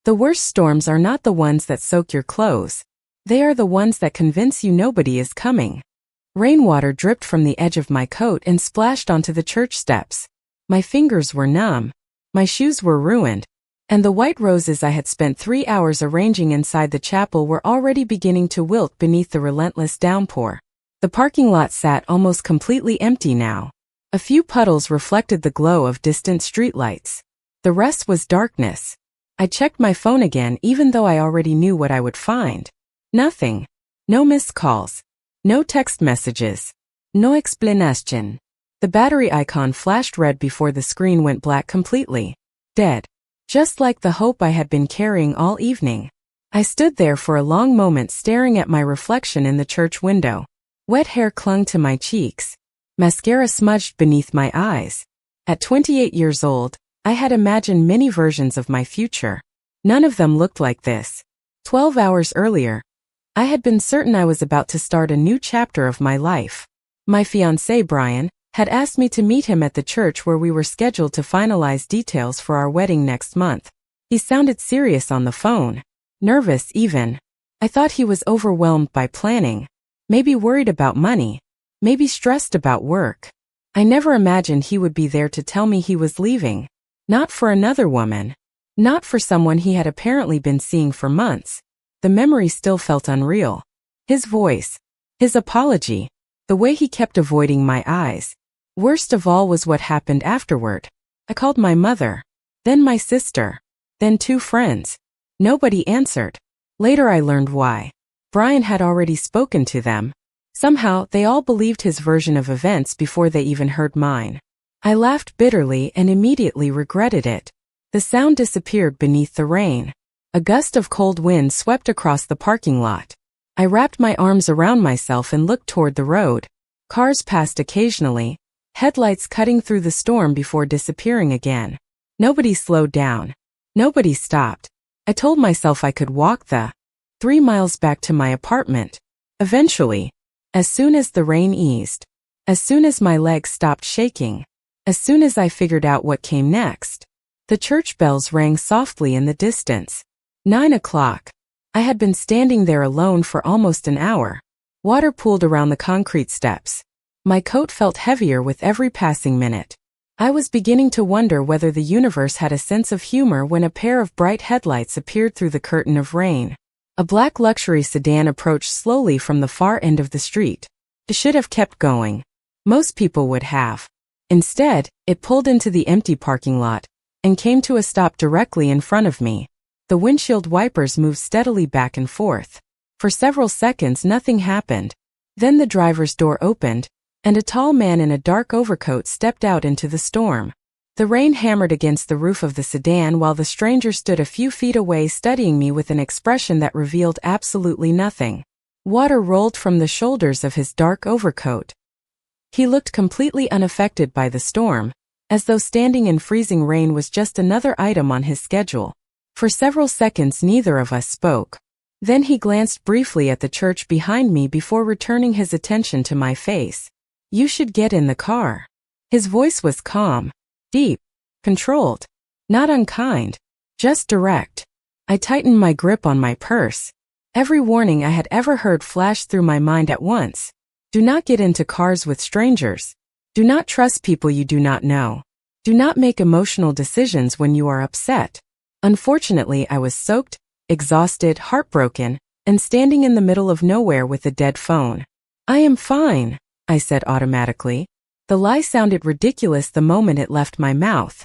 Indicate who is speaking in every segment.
Speaker 1: The worst storms are not the ones that soak your clothes. They are the ones that convince you nobody is coming. Rainwater dripped from the edge of my coat and splashed onto the church steps. My fingers were numb. My shoes were ruined. And the white roses I had spent 3 hours arranging inside the chapel were already beginning to wilt beneath the relentless downpour. The parking lot sat almost completely empty now. A few puddles reflected the glow of distant streetlights. The rest was darkness. I checked my phone again even though I already knew what I would find. Nothing. No missed calls. No text messages. No explanation. The battery icon flashed red before the screen went black completely. Dead. Just like the hope I had been carrying all evening. I stood there for a long moment staring at my reflection in the church window. Wet hair clung to my cheeks. Mascara smudged beneath my eyes. At 28 years old, I had imagined many versions of my future. None of them looked like this. 12 hours earlier, I had been certain I was about to start a new chapter of my life. My fiancé, Brian, had asked me to meet him at the church where we were scheduled to finalize details for our wedding next month. He sounded serious on the phone. Nervous even. I thought he was overwhelmed by planning. Maybe worried about money. Maybe stressed about work. I never imagined he would be there to tell me he was leaving. Not for another woman. Not for someone he had apparently been seeing for months. The memory still felt unreal. His voice. His apology. The way he kept avoiding my eyes. Worst of all was what happened afterward. I called my mother. Then my sister. Then 2 friends. Nobody answered. Later I learned why. Brian had already spoken to them. Somehow, they all believed his version of events before they even heard mine. I laughed bitterly and immediately regretted it. The sound disappeared beneath the rain. A gust of cold wind swept across the parking lot. I wrapped my arms around myself and looked toward the road. Cars passed occasionally, headlights cutting through the storm before disappearing again. Nobody slowed down. Nobody stopped. I told myself I could walk the 3 miles back to my apartment. Eventually. As soon as the rain eased. As soon as my legs stopped shaking. As soon as I figured out what came next. The church bells rang softly in the distance. 9 o'clock. I had been standing there alone for almost an hour. Water pooled around the concrete steps. My coat felt heavier with every passing minute. I was beginning to wonder whether the universe had a sense of humor when a pair of bright headlights appeared through the curtain of rain. A black luxury sedan approached slowly from the far end of the street. It should have kept going. Most people would have. Instead, it pulled into the empty parking lot and came to a stop directly in front of me. The windshield wipers moved steadily back and forth. For several seconds nothing happened. Then the driver's door opened, and a tall man in a dark overcoat stepped out into the storm. The rain hammered against the roof of the sedan while the stranger stood a few feet away studying me with an expression that revealed absolutely nothing. Water rolled from the shoulders of his dark overcoat. He looked completely unaffected by the storm, as though standing in freezing rain was just another item on his schedule. For several seconds neither of us spoke. Then he glanced briefly at the church behind me before returning his attention to my face. "You should get in the car." His voice was calm, deep, controlled, not unkind, just direct. I tightened my grip on my purse. Every warning I had ever heard flashed through my mind at once. Do not get into cars with strangers. Do not trust people you do not know. Do not make emotional decisions when you are upset. Unfortunately, I was soaked, exhausted, heartbroken, and standing in the middle of nowhere with a dead phone. "I am fine," I said automatically. The lie sounded ridiculous the moment it left my mouth.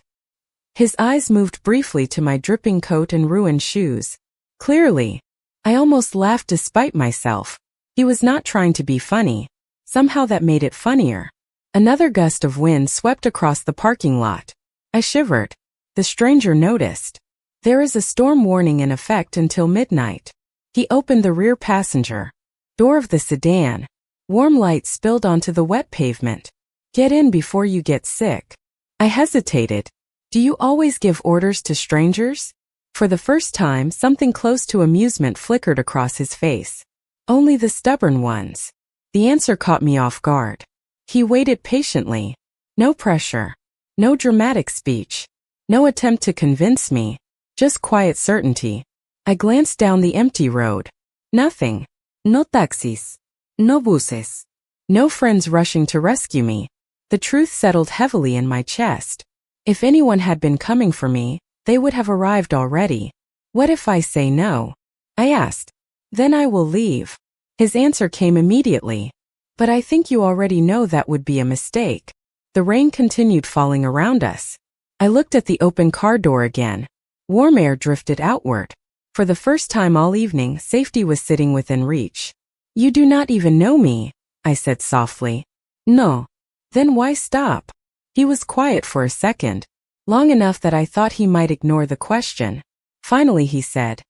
Speaker 1: His eyes moved briefly to my dripping coat and ruined shoes. Clearly. I almost laughed despite myself. He was not trying to be funny. Somehow that made it funnier. Another gust of wind swept across the parking lot. I shivered. The stranger noticed. "There is a storm warning in effect until midnight." He opened the rear passenger door of the sedan. Warm light spilled onto the wet pavement. "Get in before you get sick." I hesitated. Do you always give orders to strangers? For the first time, something close to amusement flickered across his face. Only the stubborn ones. The answer caught me off guard. He waited patiently. No pressure. No dramatic speech. No attempt to convince me. Just quiet certainty. I glanced down the empty road. Nothing. No taxis. No buses. No friends rushing to rescue me. The truth settled heavily in my chest. If anyone had been coming for me, they would have arrived already. What if I say no? I asked. Then I will leave. His answer came immediately. But I think you already know that would be a mistake. The rain continued falling around us. I looked at the open car door again. Warm air drifted outward. For the first time all evening, safety was sitting within reach. You do not even know me, I said softly. No. Then why stop? He was quiet for a second, long enough that I thought he might ignore the question. Finally he said,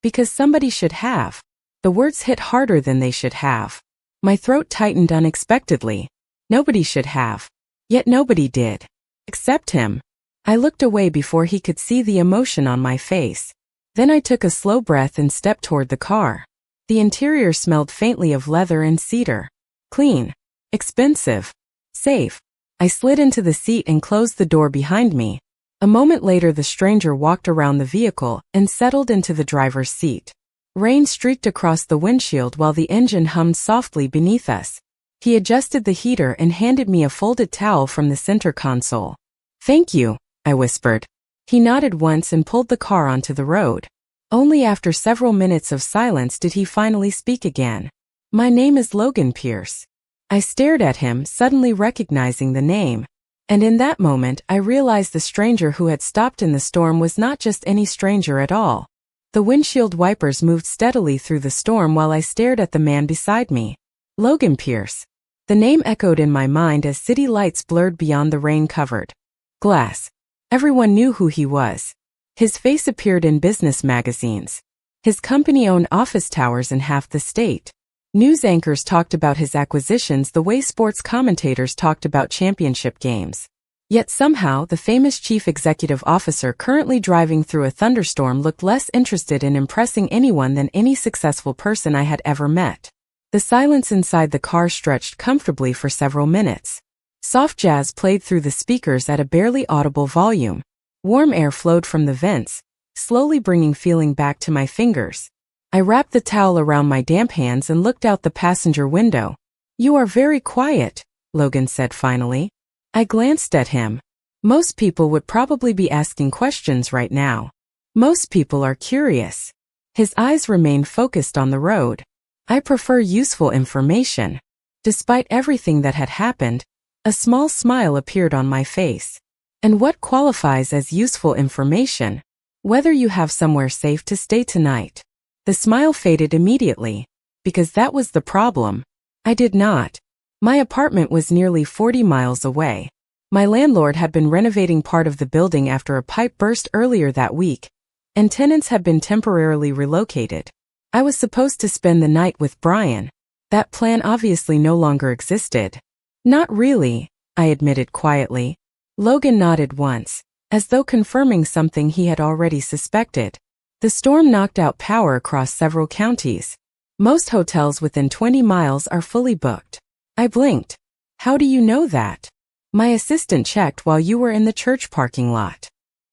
Speaker 1: because somebody should have. The words hit harder than they should have. My throat tightened unexpectedly. Nobody should have. Yet nobody did. Except him. I looked away before he could see the emotion on my face. Then I took a slow breath and stepped toward the car. The interior smelled faintly of leather and cedar. Clean. Expensive. Safe. I slid into the seat and closed the door behind me. A moment later the stranger walked around the vehicle and settled into the driver's seat. Rain streaked across the windshield while the engine hummed softly beneath us. He adjusted the heater and handed me a folded towel from the center console. Thank you, I whispered. He nodded once and pulled the car onto the road. Only after several minutes of silence did he finally speak again. My name is Logan Pierce. I stared at him, suddenly recognizing the name. And in that moment I realized the stranger who had stopped in the storm was not just any stranger at all. The windshield wipers moved steadily through the storm while I stared at the man beside me. Logan Pierce. The name echoed in my mind as city lights blurred beyond the rain-covered glass. Everyone knew who he was. His face appeared in business magazines. His company owned office towers in half the state. News anchors talked about his acquisitions the way sports commentators talked about championship games. Yet somehow the famous chief executive officer currently driving through a thunderstorm looked less interested in impressing anyone than any successful person I had ever met. The silence inside the car stretched comfortably for several minutes. Soft jazz played through the speakers at a barely audible volume. Warm air flowed from the vents, slowly bringing feeling back to my fingers. I wrapped the towel around my damp hands and looked out the passenger window. You are very quiet, Logan said finally. I glanced at him. Most people would probably be asking questions right now. Most people are curious. His eyes remained focused on the road. I prefer useful information. Despite everything that had happened, a small smile appeared on my face. And what qualifies as useful information? Whether you have somewhere safe to stay tonight. The smile faded immediately. Because that was the problem. I did not. My apartment was nearly 40 miles away. My landlord had been renovating part of the building after a pipe burst earlier that week, and tenants had been temporarily relocated. I was supposed to spend the night with Brian. That plan obviously no longer existed. Not really, I admitted quietly. Logan nodded once, as though confirming something he had already suspected. The storm knocked out power across several counties. Most hotels within 20 miles are fully booked. I blinked. How do you know that? My assistant checked while you were in the church parking lot.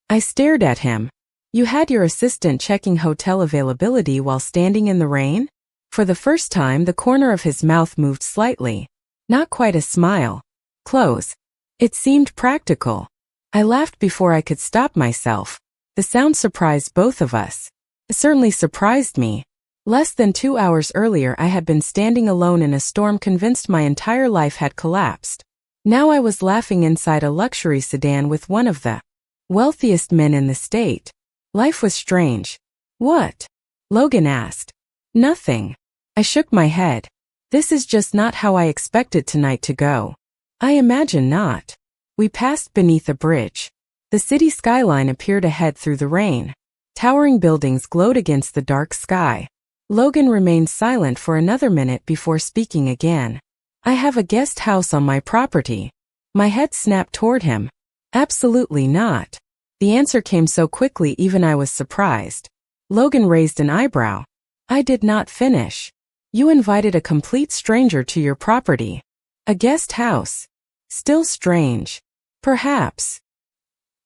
Speaker 1: I stared at him. You had your assistant checking hotel availability while standing in the rain? For the first time, the corner of his mouth moved slightly. Not quite a smile. Close. It seemed practical. I laughed before I could stop myself. The sound surprised both of us. It certainly surprised me. Less than 2 hours earlier I had been standing alone in a storm convinced my entire life had collapsed. Now I was laughing inside a luxury sedan with one of the wealthiest men in the state. Life was strange. What? Logan asked. Nothing. I shook my head. This is just not how I expected tonight to go. I imagine not. We passed beneath a bridge. The city skyline appeared ahead through the rain. Towering buildings glowed against the dark sky. Logan remained silent for another minute before speaking again. I have a guest house on my property. My head snapped toward him. Absolutely not. The answer came so quickly even I was surprised. Logan raised an eyebrow. I did not finish. You invited a complete stranger to your property. A guest house. Still strange. Perhaps.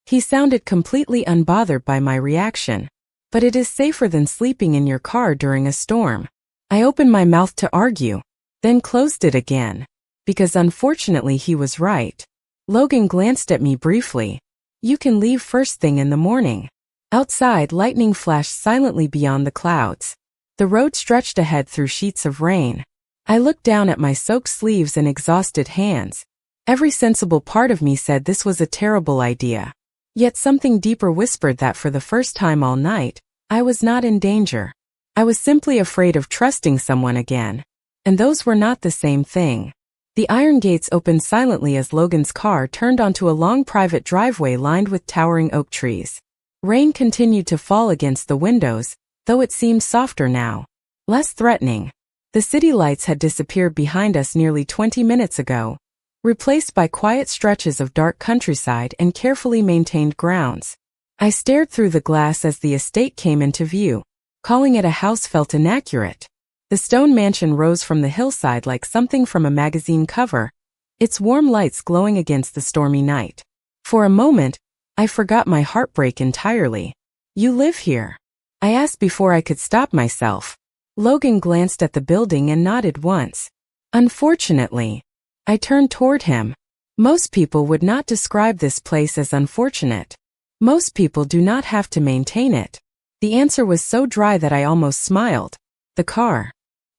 Speaker 1: He sounded completely unbothered by my reaction. But it is safer than sleeping in your car during a storm. I opened my mouth to argue, then closed it again. Because unfortunately he was right. Logan glanced at me briefly. You can leave first thing in the morning. Outside, lightning flashed silently beyond the clouds. The road stretched ahead through sheets of rain. I looked down at my soaked sleeves and exhausted hands. Every sensible part of me said this was a terrible idea. Yet something deeper whispered that for the first time all night, I was not in danger. I was simply afraid of trusting someone again. And those were not the same thing. The iron gates opened silently as Logan's car turned onto a long private driveway lined with towering oak trees. Rain continued to fall against the windows, though it seemed softer now. Less threatening. The city lights had disappeared behind us nearly 20 minutes ago, replaced by quiet stretches of dark countryside and carefully maintained grounds. I stared through the glass as the estate came into view. Calling it a house felt inaccurate. The stone mansion rose from the hillside like something from a magazine cover, its warm lights glowing against the stormy night. For a moment, I forgot my heartbreak entirely. You live here? I asked before I could stop myself. Logan glanced at the building and nodded once. Unfortunately. I turned toward him. Most people would not describe this place as unfortunate. Most people do not have to maintain it. The answer was so dry that I almost smiled. The car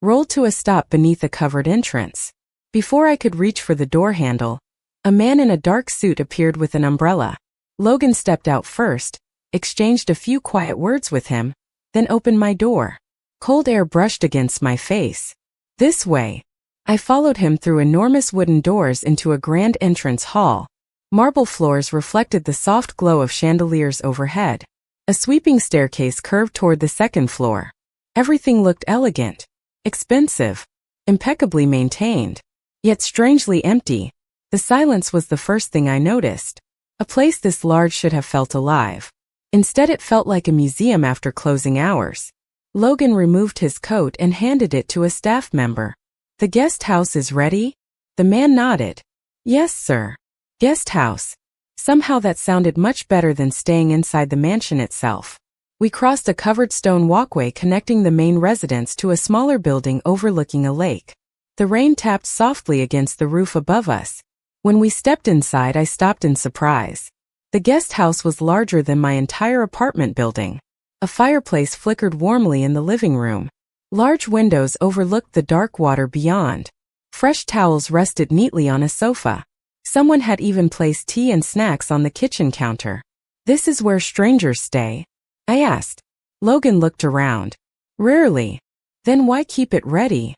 Speaker 1: rolled to a stop beneath a covered entrance. Before I could reach for the door handle, a man in a dark suit appeared with an umbrella. Logan stepped out first, exchanged a few quiet words with him, then opened my door. Cold air brushed against my face. This way. I followed him through enormous wooden doors into a grand entrance hall. Marble floors reflected the soft glow of chandeliers overhead. A sweeping staircase curved toward the second floor. Everything looked elegant, expensive, impeccably maintained, yet strangely empty. The silence was the first thing I noticed. A place this large should have felt alive. Instead, it felt like a museum after closing hours. Logan removed his coat and handed it to a staff member. The guest house is ready? The man nodded. Yes, sir. Guest house. Somehow that sounded much better than staying inside the mansion itself. We crossed a covered stone walkway connecting the main residence to a smaller building overlooking a lake. The rain tapped softly against the roof above us. When we stepped inside, I stopped in surprise. The guest house was larger than my entire apartment building. A fireplace flickered warmly in the living room. Large windows overlooked the dark water beyond. Fresh towels rested neatly on a sofa. Someone had even placed tea and snacks on the kitchen counter. This is where strangers stay? I asked. Logan looked around. Rarely. Then why keep it ready?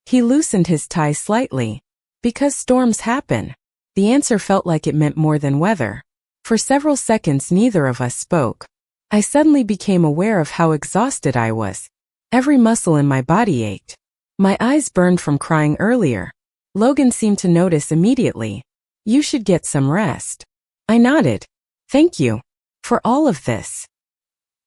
Speaker 1: He loosened his tie slightly. Because storms happen. The answer felt like it meant more than weather. For several seconds neither of us spoke. I suddenly became aware of how exhausted I was. Every muscle in my body ached. My eyes burned from crying earlier. Logan seemed to notice immediately. You should get some rest. I nodded. Thank you. For all of this.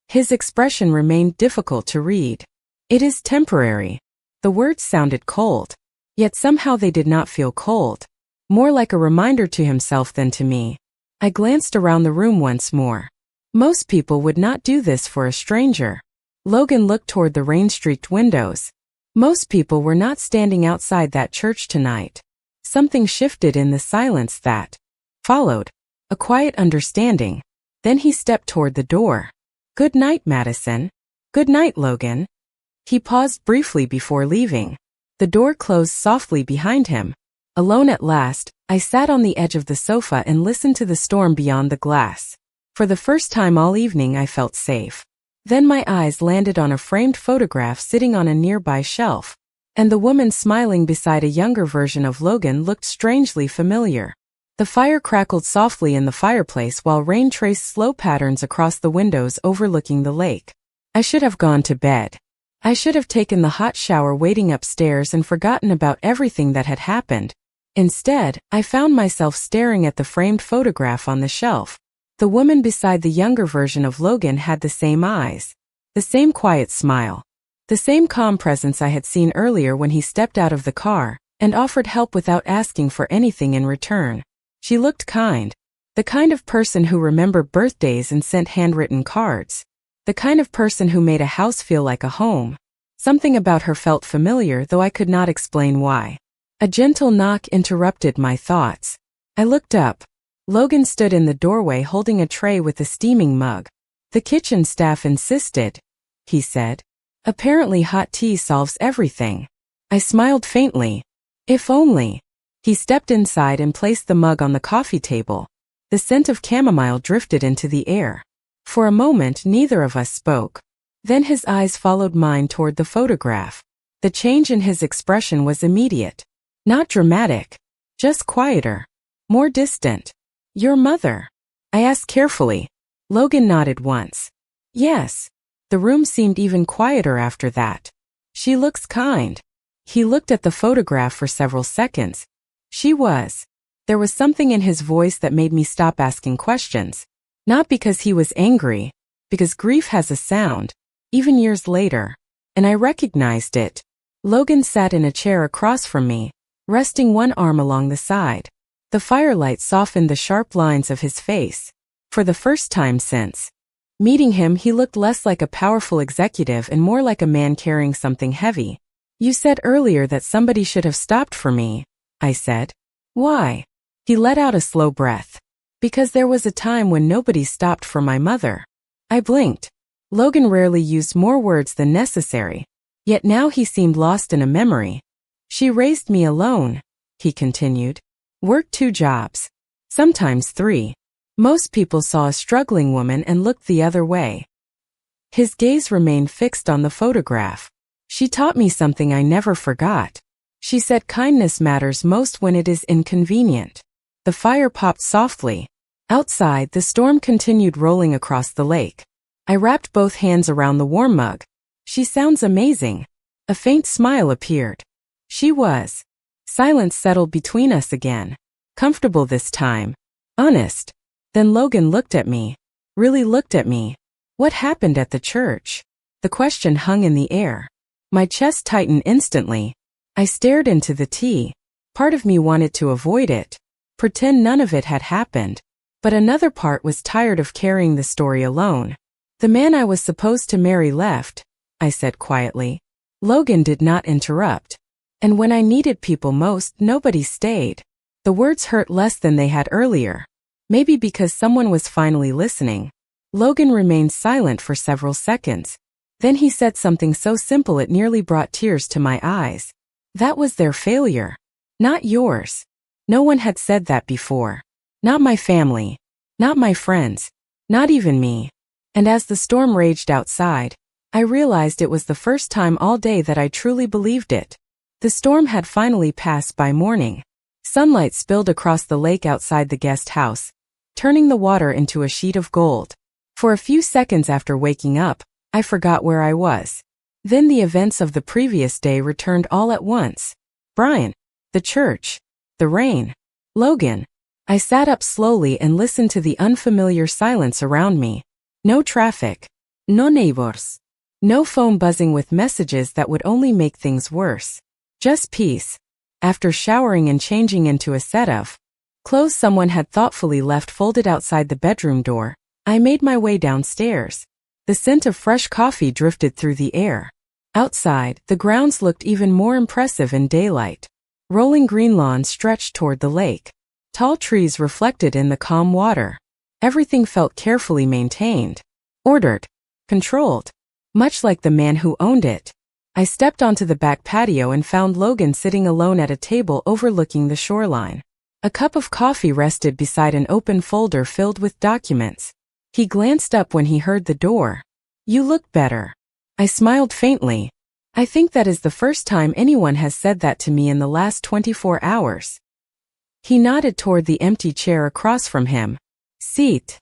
Speaker 1: His expression remained difficult to read. It is temporary. The words sounded cold. Yet somehow they did not feel cold. More like a reminder to himself than to me. I glanced around the room once more. Most people would not do this for a stranger. Logan looked toward the rain-streaked windows. Most people were not standing outside that church tonight. Something shifted in the silence that followed. A quiet understanding. Then he stepped toward the door. Good night, Madison. Good night, Logan. He paused briefly before leaving. The door closed softly behind him. Alone at last, I sat on the edge of the sofa and listened to the storm beyond the glass. For the first time all evening I felt safe. Then my eyes landed on a framed photograph sitting on a nearby shelf. And the woman smiling beside a younger version of Logan looked strangely familiar. The fire crackled softly in the fireplace while rain traced slow patterns across the windows overlooking the lake. I should have gone to bed. I should have taken the hot shower waiting upstairs and forgotten about everything that had happened. Instead, I found myself staring at the framed photograph on the shelf. The woman beside the younger version of Logan had the same eyes, the same quiet smile, the same calm presence I had seen earlier when he stepped out of the car and offered help without asking for anything in return. She looked kind, The kind of person who remembered birthdays and sent handwritten cards. The kind of person who made a house feel like a home. Something about her felt familiar, though I could not explain why. A gentle knock interrupted my thoughts. I looked up. Logan stood in the doorway holding a tray with a steaming mug. "The kitchen staff insisted," he said. "Apparently hot tea solves everything." I smiled faintly. If only. He stepped inside and placed the mug on the coffee table. The scent of chamomile drifted into the air. For a moment neither of us spoke. Then his eyes followed mine toward the photograph. The change in his expression was immediate. Not dramatic. Just quieter. More distant. "Your mother?" I asked carefully. Logan nodded once. "Yes." The room seemed even quieter after that. "She looks kind." He looked at the photograph for several seconds. "She was." There was something in his voice that made me stop asking questions. Not because he was angry, because grief has a sound, even years later. And I recognized it. Logan sat in a chair across from me, resting one arm along the side. The firelight softened the sharp lines of his face. For the first time since meeting him, he looked less like a powerful executive and more like a man carrying something heavy. "You said earlier that somebody should have stopped for me," I said. "Why?" He let out a slow breath. "Because there was a time when nobody stopped for my mother." I blinked. Logan rarely used more words than necessary. Yet now he seemed lost in a memory. "She raised me alone," he continued. "Worked 2 jobs. Sometimes 3. Most people saw a struggling woman and looked the other way." His gaze remained fixed on the photograph. "She taught me something I never forgot. She said kindness matters most when it is inconvenient." The fire popped softly. Outside, the storm continued rolling across the lake. I wrapped both hands around the warm mug. "She sounds amazing." A faint smile appeared. She was. Silence settled between us again. Comfortable this time. Honest. Then Logan looked at me. Really looked at me. "What happened at the church?" The question hung in the air. My chest tightened instantly. I stared into the tea. Part of me wanted to avoid it. Pretend none of it had happened. But another part was tired of carrying the story alone. "The man I was supposed to marry left," I said quietly. Logan did not interrupt. "And when I needed people most, nobody stayed." The words hurt less than they had earlier. Maybe because someone was finally listening. Logan remained silent for several seconds. Then he said something so simple it nearly brought tears to my eyes. "That was their failure. Not yours." No one had said that before. Not my family. Not my friends. Not even me. And as the storm raged outside, I realized it was the first time all day that I truly believed it. The storm had finally passed by morning. Sunlight spilled across the lake outside the guest house, turning the water into a sheet of gold. For a few seconds after waking up, I forgot where I was. Then the events of the previous day returned all at once. Brian. The church. The rain. Logan. I sat up slowly and listened to the unfamiliar silence around me. No traffic. No neighbors. No phone buzzing with messages that would only make things worse. Just peace. After showering and changing into a set of clothes someone had thoughtfully left folded outside the bedroom door, I made my way downstairs. The scent of fresh coffee drifted through the air. Outside, the grounds looked even more impressive in daylight. Rolling green lawns stretched toward the lake. Tall trees reflected in the calm water. Everything felt carefully maintained. Ordered. Controlled. Much like the man who owned it. I stepped onto the back patio and found Logan sitting alone at a table overlooking the shoreline. A cup of coffee rested beside an open folder filled with documents. He glanced up when he heard the door. "You look better." I smiled faintly. I think that is the first time anyone has said that to me in the last 24 hours. He nodded toward the empty chair across from him. "Seat."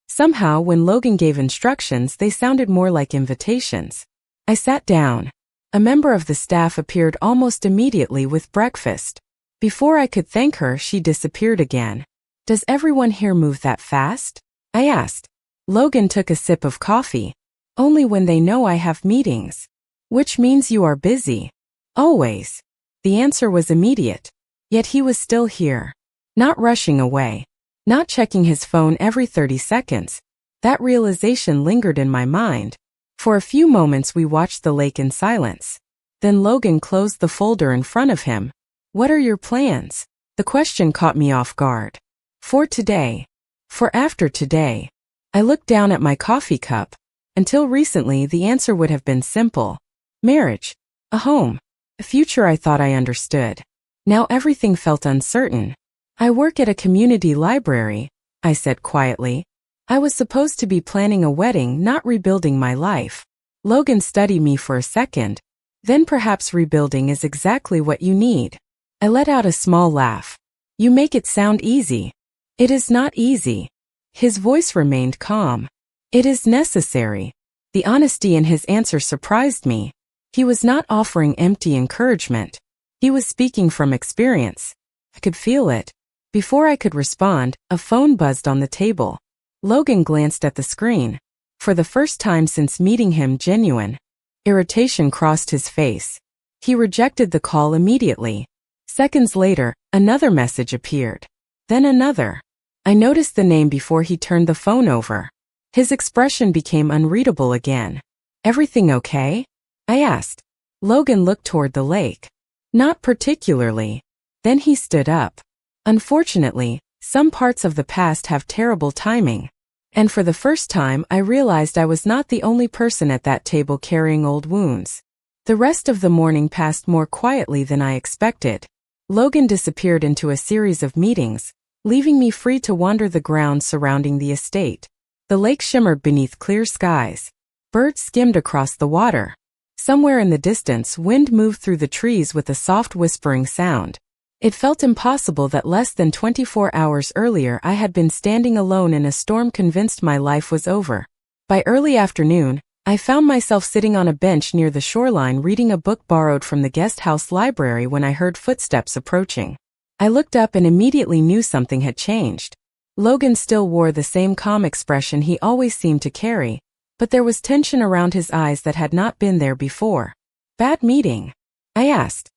Speaker 1: Somehow, when Logan gave instructions, they sounded more like invitations. I sat down. A member of the staff appeared almost immediately with breakfast. Before I could thank her, she disappeared again. "Does everyone here move that fast?" I asked. Logan took a sip of coffee. "Only when they know I have meetings." "Which means you are busy." "Always." The answer was immediate. Yet he was still here. Not rushing away. not checking his phone every 30 seconds. That realization lingered in my mind. For a few moments we watched the lake in silence. Then Logan closed the folder in front of him. What are your plans? The question caught me off guard. For today. For after today. I looked down at my coffee cup. Until recently the answer would have been simple. Marriage. A home. A future I thought I understood. Now everything felt uncertain. I work at a community library, I said quietly. I was supposed to be planning a wedding, not rebuilding my life. Logan studied me for a second. Then perhaps rebuilding is exactly what you need. I let out a small laugh. You make it sound easy. It is not easy. His voice remained calm. It is necessary. The honesty in his answer surprised me. He was not offering empty encouragement. He was speaking from experience. I could feel it. Before I could respond, a phone buzzed on the table. Logan glanced at the screen. For the first time since meeting him, genuine irritation crossed his face. He rejected the call immediately. Seconds later, another message appeared. Then another. I noticed the name before he turned the phone over. His expression became unreadable again. Everything okay? I asked. Logan looked toward the lake. Not particularly. Then he stood up. Unfortunately, some parts of the past have terrible timing. And for the first time I realized I was not the only person at that table carrying old wounds. The rest of the morning passed more quietly than I expected. Logan disappeared into a series of meetings, leaving me free to wander the grounds surrounding the estate. The lake shimmered beneath clear skies. Birds skimmed across the water. Somewhere in the distance, wind moved through the trees with a soft whispering sound. It felt impossible that less than 24 hours earlier I had been standing alone in a storm, convinced my life was over. By early afternoon, I found myself sitting on a bench near the shoreline reading a book borrowed from the guest house library when I heard footsteps approaching. I looked up and immediately knew something had changed. Logan still wore the same calm expression he always seemed to carry, but there was tension around his eyes that had not been there before. Bad meeting? I asked.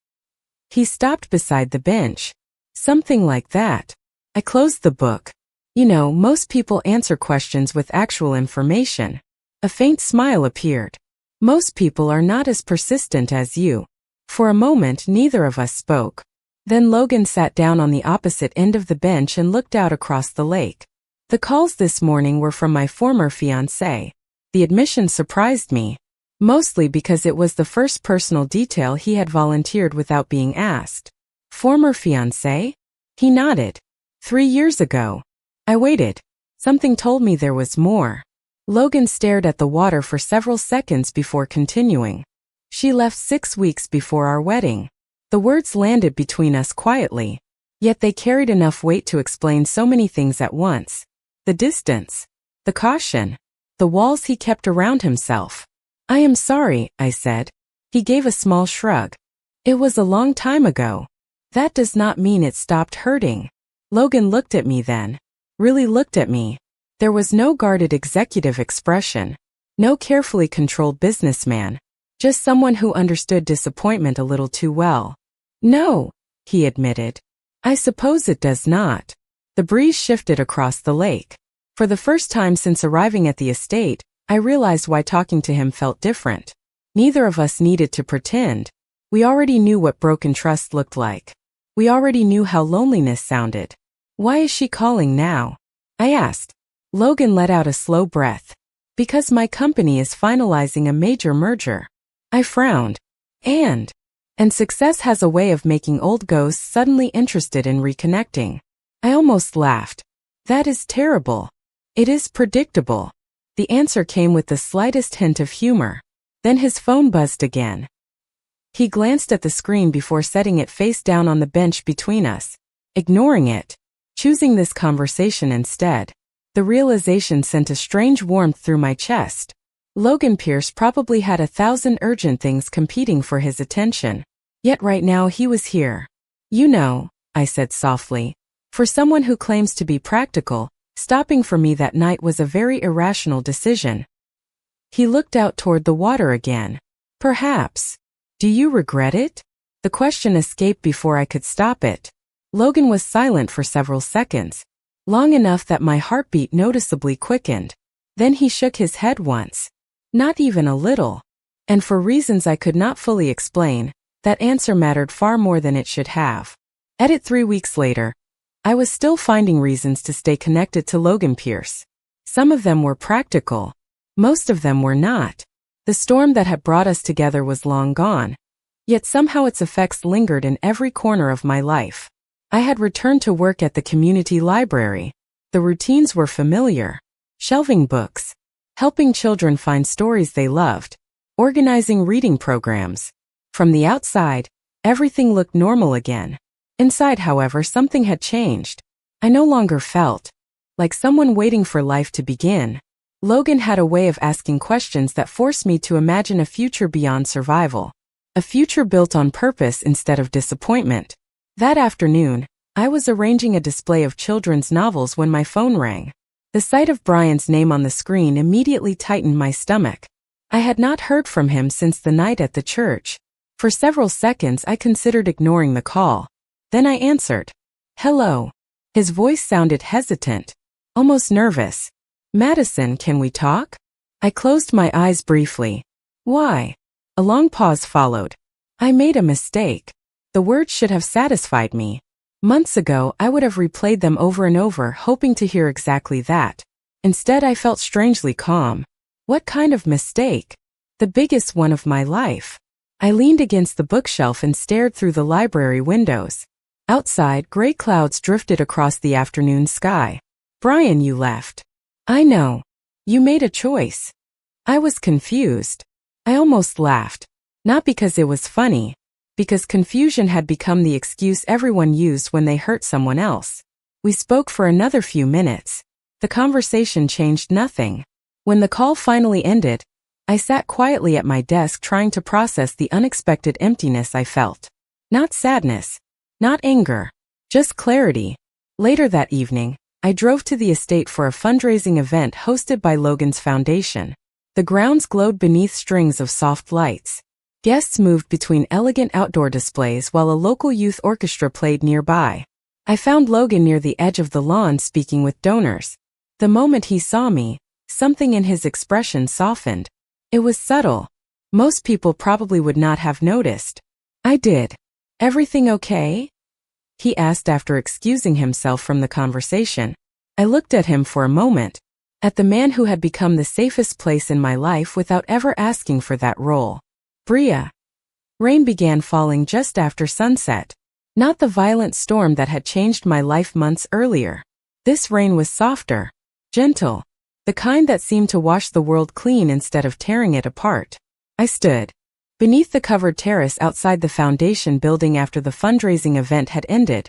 Speaker 1: He stopped beside the bench. Something like that. I closed the book. You know, most people answer questions with actual information. A faint smile appeared. Most people are not as persistent as you. For a moment, neither of us spoke. Then Logan sat down on the opposite end of the bench and looked out across the lake. The calls this morning were from my former fiancé. The admission surprised me. Mostly because it was the first personal detail he had volunteered without being asked. Former fiancé? He nodded. 3 years ago. I waited. Something told me there was more. Logan stared at the water for several seconds before continuing. She left 6 weeks before our wedding. The words landed between us quietly, yet they carried enough weight to explain so many things at once. The distance. The caution. The walls he kept around himself. I am sorry, I said. He gave a small shrug. It was a long time ago. That does not mean it stopped hurting. Logan looked at me then. Really looked at me. There was no guarded executive expression. No carefully controlled businessman. Just someone who understood disappointment a little too well. No, he admitted. I suppose it does not. The breeze shifted across the lake. For the first time since arriving at the estate, I realized why talking to him felt different. Neither of us needed to pretend. We already knew what broken trust looked like. We already knew how loneliness sounded. Why is she calling now? I asked. Logan let out a slow breath. Because my company is finalizing a major merger. I frowned. And success has a way of making old ghosts suddenly interested in reconnecting. I almost laughed. That is terrible. It is predictable. The answer came with the slightest hint of humor. Then his phone buzzed again. He glanced at the screen before setting it face down on the bench between us, ignoring it, choosing this conversation instead. The realization sent a strange warmth through my chest. Logan Pierce probably had 1,000 urgent things competing for his attention. Yet right now he was here. You know, I said softly, for someone who claims to be practical, stopping for me that night was a very irrational decision. He looked out toward the water again. Perhaps. Do you regret it? The question escaped before I could stop it. Logan was silent for several seconds. long enough that my heartbeat noticeably quickened. Then he shook his head once. Not even a little. And for reasons I could not fully explain, that answer mattered far more than it should have. Edit 3 weeks later. I was still finding reasons to stay connected to Logan Pierce. Some of them were practical. Most of them were not. The storm that had brought us together was long gone. Yet somehow its effects lingered in every corner of my life. I had returned to work at the community library. The routines were familiar. Shelving books. Helping children find stories they loved. Organizing reading programs. From the outside, everything looked normal again. Inside, however, something had changed. I no longer felt like someone waiting for life to begin. Logan had a way of asking questions that forced me to imagine a future beyond survival. A future built on purpose instead of disappointment. That afternoon, I was arranging a display of children's novels when my phone rang. The sight of Brian's name on the screen immediately tightened my stomach. I had not heard from him since the night at the church. For several seconds I considered ignoring the call. Then I answered. Hello. His voice sounded hesitant, almost nervous. Madison, can we talk? I closed my eyes briefly. Why? A long pause followed. I made a mistake. The words should have satisfied me. Months ago, I would have replayed them over and over, hoping to hear exactly that. Instead, I felt strangely calm. What kind of mistake? The biggest one of my life. I leaned against the bookshelf and stared through the library windows. Outside, gray clouds drifted across the afternoon sky. Brian, you left. I know. You made a choice. I was confused. I almost laughed. Not because it was funny. Because confusion had become the excuse everyone used when they hurt someone else. We spoke for another few minutes. The conversation changed nothing. When the call finally ended, I sat quietly at my desk trying to process the unexpected emptiness I felt. Not sadness. Not anger. Just clarity. Later that evening, I drove to the estate for a fundraising event hosted by Logan's Foundation. The grounds glowed beneath strings of soft lights. Guests moved between elegant outdoor displays while a local youth orchestra played nearby. I found Logan near the edge of the lawn speaking with donors. The moment he saw me, something in his expression softened. It was subtle. Most people probably would not have noticed. I did. Everything okay? He asked after excusing himself from the conversation. I looked at him for a moment. At the man who had become the safest place in my life without ever asking for that role. Bria. Rain began falling just after sunset. Not the violent storm that had changed my life months earlier. This rain was softer. Gentle. The kind that seemed to wash the world clean instead of tearing it apart. I stood beneath the covered terrace outside the foundation building after the fundraising event had ended,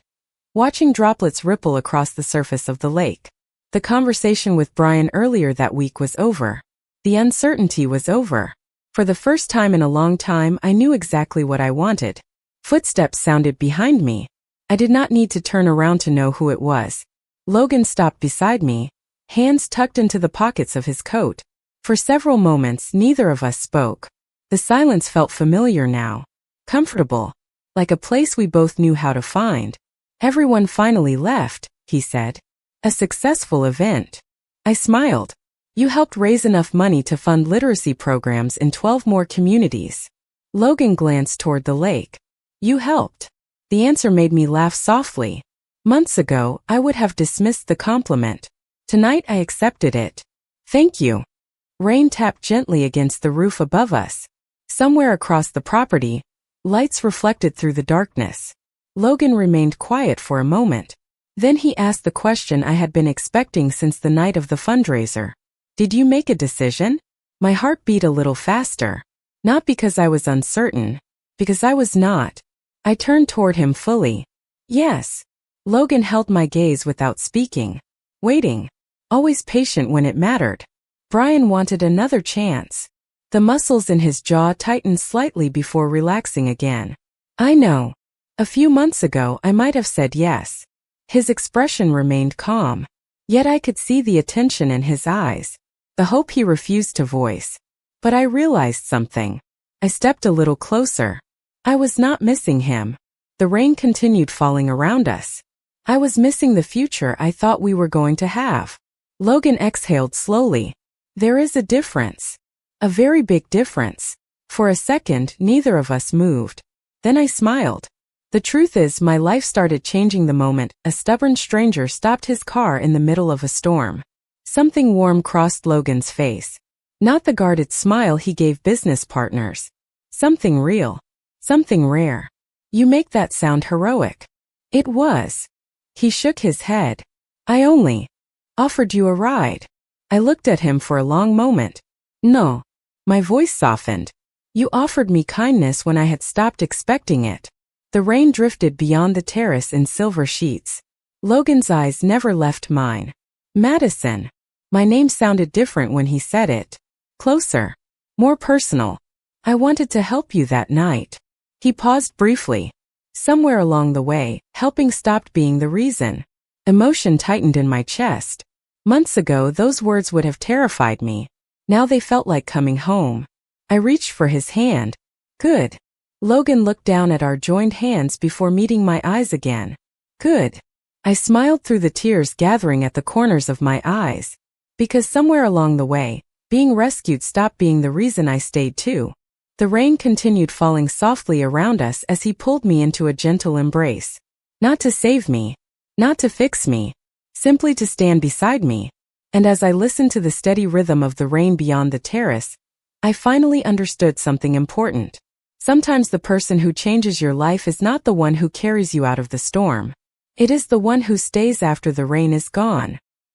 Speaker 1: watching droplets ripple across the surface of the lake. The conversation with Brian earlier that week was over. The uncertainty was over. For the first time in a long time, I knew exactly what I wanted. Footsteps sounded behind me. I did not need to turn around to know who it was. Logan stopped beside me, hands tucked into the pockets of his coat. For several moments, neither of us spoke. The silence felt familiar now. Comfortable. Like a place we both knew how to find. Everyone finally left, he said. A successful event. I smiled. You helped raise enough money to fund literacy programs in 12 more communities. Logan glanced toward the lake. You helped. The answer made me laugh softly. Months ago, I would have dismissed the compliment. Tonight I accepted it. Thank you. Rain tapped gently against the roof above us. Somewhere across the property, lights reflected through the darkness. Logan remained quiet for a moment. Then he asked the question I had been expecting since the night of the fundraiser. Did you make a decision? My heart beat a little faster. Not because I was uncertain, because I was not. I turned toward him fully. Yes. Logan held my gaze without speaking. Waiting. Always patient when it mattered. Brian wanted another chance. The muscles in his jaw tightened slightly before relaxing again. I know. A few months ago I might have said yes. His expression remained calm. Yet I could see the attention in his eyes. The hope he refused to voice. But I realized something. I stepped a little closer. I was not missing him. The rain continued falling around us. I was missing the future I thought we were going to have. Logan exhaled slowly. There is a difference. A very big difference. For a second, neither of us moved. Then I smiled. The truth is, my life started changing the moment a stubborn stranger stopped his car in the middle of a storm. Something warm crossed Logan's face. Not the guarded smile he gave business partners. Something real. Something rare. You make that sound heroic. It was. He shook his head. I only offered you a ride. I looked at him for a long moment. No. My voice softened. You offered me kindness when I had stopped expecting it. The rain drifted beyond the terrace in silver sheets. Logan's eyes never left mine. Madison. My name sounded different when he said it. Closer. More personal. I wanted to help you that night. He paused briefly. Somewhere along the way, helping stopped being the reason. Emotion tightened in my chest. Months ago, those words would have terrified me. Now they felt like coming home. I reached for his hand. Good. Logan looked down at our joined hands before meeting my eyes again. Good. I smiled through the tears gathering at the corners of my eyes. Because somewhere along the way, being rescued stopped being the reason I stayed too. The rain continued falling softly around us as he pulled me into a gentle embrace. Not to save me. Not to fix me. Simply to stand beside me. And as I listened to the steady rhythm of the rain beyond the terrace, I finally understood something important. Sometimes the person who changes your life is not the one who carries you out of the storm. It is the one who stays after the rain is gone.